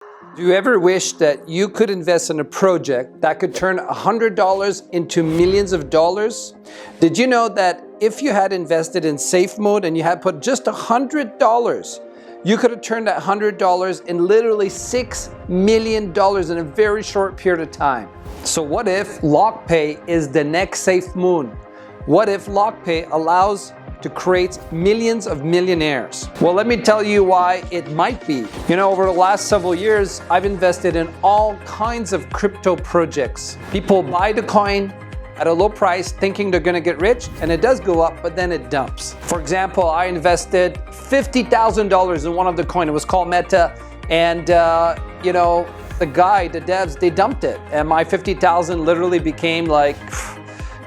Do you ever wish that you could invest in a project that could turn $100 into millions of dollars? Did you know that if you had invested in safe mode and you had put just $100, you could have turned that $100 in literally $6 million in a very short period of time? So what if LockPay is the next safe moon? What if LockPay allows to create millions of millionaires? Well, let me tell you why it might be. You know, over the last several years, I've invested in all kinds of crypto projects. People buy the coin at a low price thinking they're gonna get rich, and it does go up, but then it dumps. For example, I invested $50,000 in one of the coin. It was called Meta, and you know, the devs, they dumped it, and my $50,000 literally became like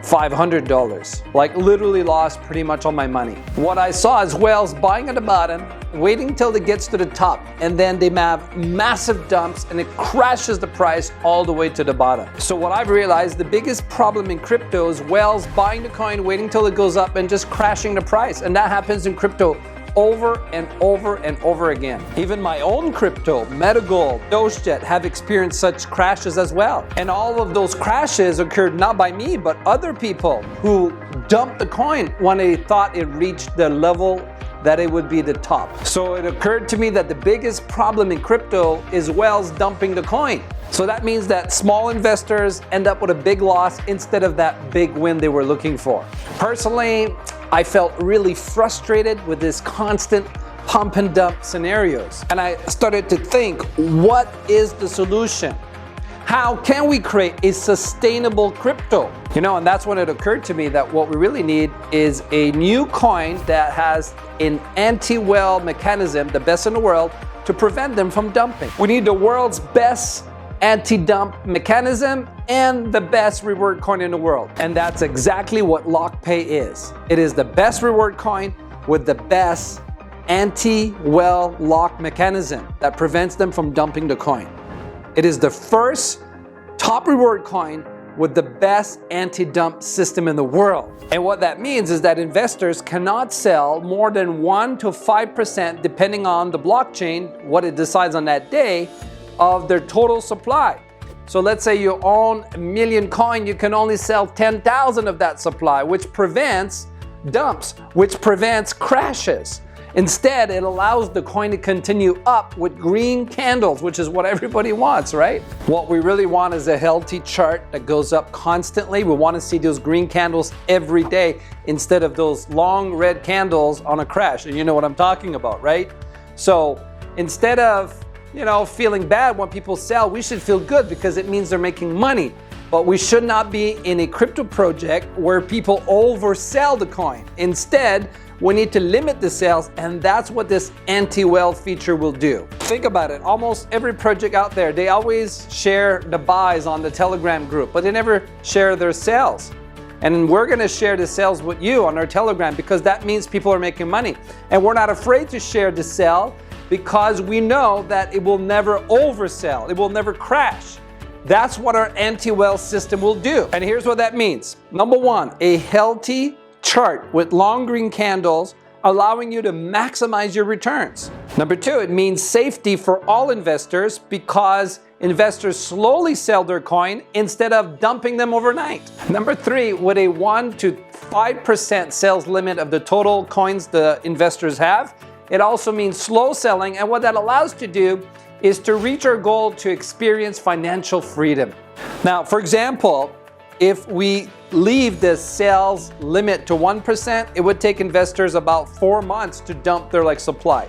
$500. Like literally lost pretty much all my money. What I saw is whales buying at the bottom, waiting till it gets to the top, and then they have massive dumps and it crashes the price all the way to the bottom. So what I've realized, the biggest problem in crypto is whales buying the coin, waiting till it goes up and just crashing the price. And that happens in crypto over and over and over again. Even my own crypto, Metagold, Dogejet, have experienced such crashes as well. And all of those crashes occurred not by me, but other people who dumped the coin when they thought it reached the level that it would be the top. So it occurred to me that the biggest problem in crypto is whales dumping the coin. So that means that small investors end up with a big loss instead of that big win they were looking for. Personally, I felt really frustrated with this constant pump and dump scenarios. And I started to think, what is the solution? How can we create a sustainable crypto? You know, and that's when it occurred to me that what we really need is a new coin that has an anti-whale mechanism, the best in the world, to prevent them from dumping. We need the world's best anti-dump mechanism and the best reward coin in the world. And that's exactly what LockPay is. It is the best reward coin with the best anti-whale lock mechanism that prevents them from dumping the coin. It is the first top reward coin with the best anti-dump system in the world. And what that means is that investors cannot sell more than 1 to 5%, depending on the blockchain, what it decides on that day, of their total supply. So let's say you own 1 million coin, you can only sell 10,000 of that supply, which prevents dumps, which prevents crashes. Instead, it allows the coin to continue up with green candles, which is what everybody wants, right? What we really want is a healthy chart that goes up constantly. We want to see those green candles every day instead of those long red candles on a crash. And you know what I'm talking about, right? So instead of feeling bad when people sell, we should feel good because it means they're making money. But we should not be in a crypto project where people oversell the coin. Instead, we need to limit the sales, and that's what this anti-whale feature will do. Think about it, almost every project out there, they always share the buys on the Telegram group, but they never share their sales. And we're gonna share the sales with you on our Telegram because that means people are making money. And we're not afraid to share the sell because we know that it will never oversell, it will never crash. That's what our anti-whale system will do. And here's what that means. Number one, a healthy chart with long green candles allowing you to maximize your returns. Number two, it means safety for all investors because investors slowly sell their coin instead of dumping them overnight. Number three, with a 1 to 5% sales limit of the total coins the investors have, it also means slow selling, and what that allows to do is to reach our goal to experience financial freedom. Now, for example, if we leave the sales limit to 1%, it would take investors about 4 months to dump their supply.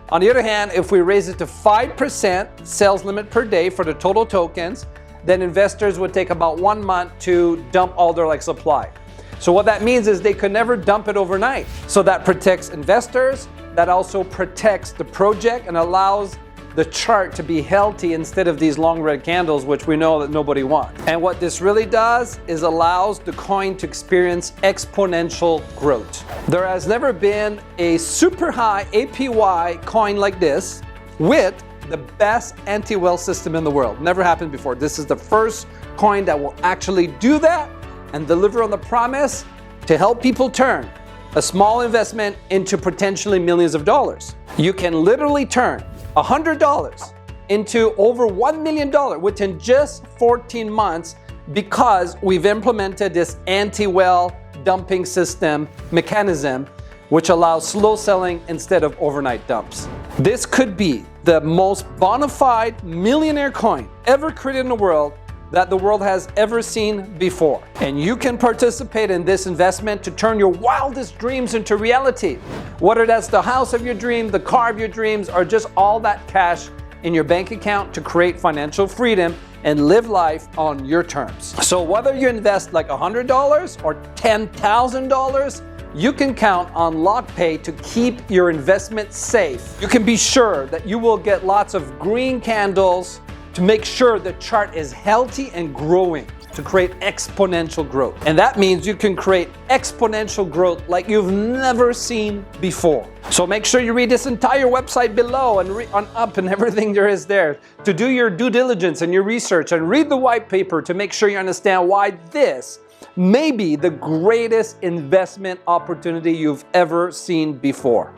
On the other hand, if we raise it to 5% sales limit per day for the total tokens, then investors would take about 1 month to dump all their supply. So what that means is they could never dump it overnight. So that protects investors, that also protects the project and allows the chart to be healthy instead of these long red candles, which we know that nobody wants. And what this really does is allows the coin to experience exponential growth. There has never been a super high APY coin like this with the best anti-whale system in the world. Never happened before. This is the first coin that will actually do that and deliver on the promise to help people turn a small investment into potentially millions of dollars. You can literally turn $100 into over $1 million within just 14 months because we've implemented this anti-well dumping system mechanism, which allows slow selling instead of overnight dumps. This could be the most bona fide millionaire coin ever created in the world that the world has ever seen before. And you can participate in this investment to turn your wildest dreams into reality. Whether that's the house of your dreams, the car of your dreams, or just all that cash in your bank account to create financial freedom and live life on your terms. So whether you invest like $100 or $10,000, you can count on LockPay to keep your investment safe. You can be sure that you will get lots of green candles to make sure the chart is healthy and growing, to create exponential growth. And that means you can create exponential growth like you've never seen before. So make sure you read this entire website below and on up and everything there is there to do your due diligence and your research, and read the white paper to make sure you understand why this may be the greatest investment opportunity you've ever seen before.